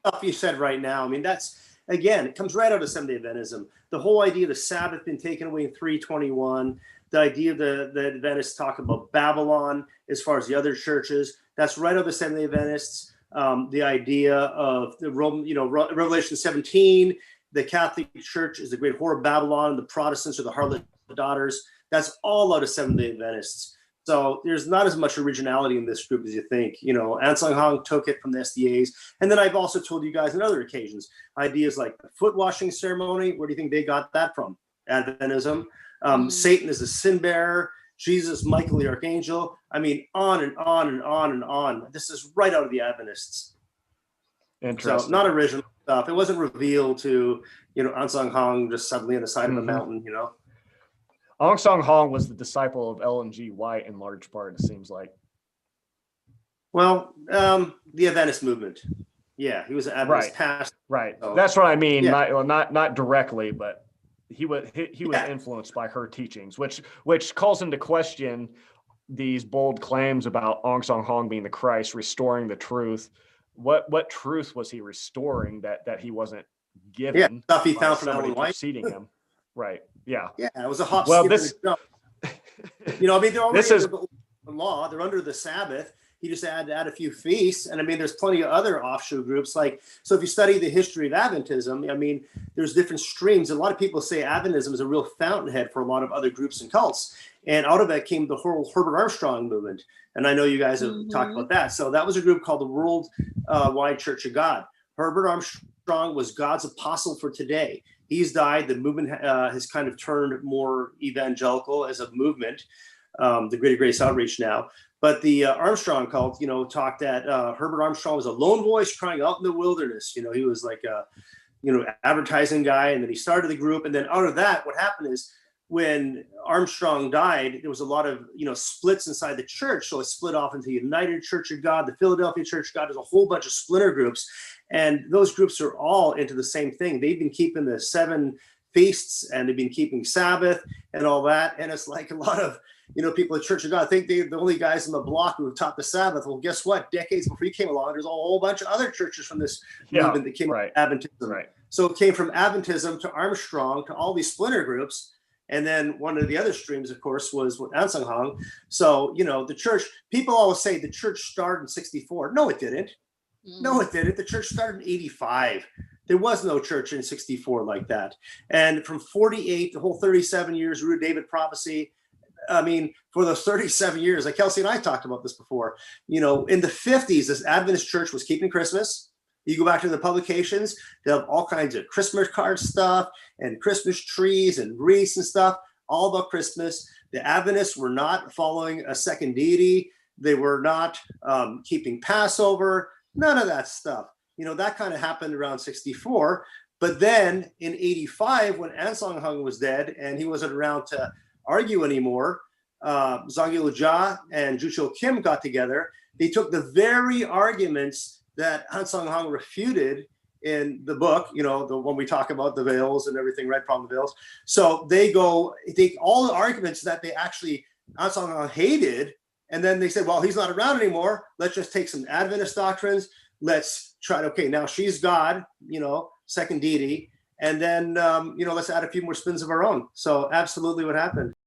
stuff you said right now. I mean, that's, again, it comes right out of Seventh-day Adventism. The whole idea of the Sabbath being taken away in 321, the idea of the Adventists talk about Babylon as far as the other churches, that's right out of the Seventh-day Adventists. The idea of the Roman, Revelation 17, the Catholic Church is the great whore of Babylon, the Protestants are the harlot daughters. That's all out of Seventh-day Adventists. So there's not as much originality in this group as you think. Ansang Hong took it from the SDAs. And then I've also told you guys on other occasions, ideas like the foot washing ceremony. Where do you think they got that from? Adventism. Satan is the sin bearer. Jesus, Michael the Archangel. I mean, on and on and on and on. This is right out of the Adventists. Interesting. So not original stuff. It wasn't revealed to, Ansang Hong just suddenly on the side of a mountain, Ong Song Hong was the disciple of Ellen G. White in large part, it seems like. Well, the Adventist movement. Yeah, he was an Adventist pastor. Right. So, that's what I mean. Yeah. Not directly, but he was yeah. influenced by her teachings, which calls into question these bold claims about Ong Song Hong being the Christ, restoring the truth. What truth was he restoring that he wasn't given? Yeah, stuff he found from somebody Ellen White. preceding him. Right. Yeah. Yeah, it was a hop. Well, skip, and a jump. They're already under the law. They're under the Sabbath. He just add a few feasts, and I mean, there's plenty of other offshoot groups. So if you study the history of Adventism, I mean, there's different streams. A lot of people say Adventism is a real fountainhead for a lot of other groups and cults, and out of that came the whole Herbert Armstrong movement. And I know you guys have talked about that. So that was a group called the World Wide Church of God. Herbert Armstrong was God's apostle for today. He's died. The movement has kind of turned more evangelical as a movement, the Greater Grace Outreach now. But the Armstrong cult, talked that Herbert Armstrong was a lone voice crying out in the wilderness. He was like a, advertising guy. And then he started the group. And then out of that, what happened is when Armstrong died, there was a lot of, splits inside the church. So it split off into the United Church of God, the Philadelphia Church of God. There's a whole bunch of splinter groups. And those groups are all into the same thing. They've been keeping the 7 feasts and they've been keeping Sabbath and all that. And it's like a lot of, people at Church of God think they're the only guys on the block who have taught the Sabbath. Well, guess what? Decades before he came along, there's a whole bunch of other churches from this movement that came from Adventism. Right. So it came from Adventism to Armstrong to all these splinter groups. And then one of the other streams, of course, was Ansang Hong. So, the church, people always say the church started in 64. No, it didn't. No, it didn't. The church started in 85. There was no church in 64 like that. And from 48, the whole 37 years, Root David prophecy. I mean, for those 37 years, like Kelsey and I talked about this before, in the 50s, this Adventist church was keeping Christmas. You go back to the publications, they have all kinds of Christmas card stuff and Christmas trees and wreaths and stuff, all about Christmas. The Adventists were not following a second deity. They were not keeping Passover, none of that stuff. That kind of happened around 64. But then in 85, when Ansang Hung was dead and he wasn't around to argue anymore, Zangil Jia and Juchil Kim got together. They took the very arguments that Ansang Hong refuted in the book, the one we talk about, the veils and everything, right? Problem veils. So they take all the arguments that they actually, Ansang Hong hated, and then they said, well, he's not around anymore. Let's just take some Adventist doctrines. Let's try to, okay, now she's God, second deity. And then, let's add a few more spins of our own. So absolutely what happened.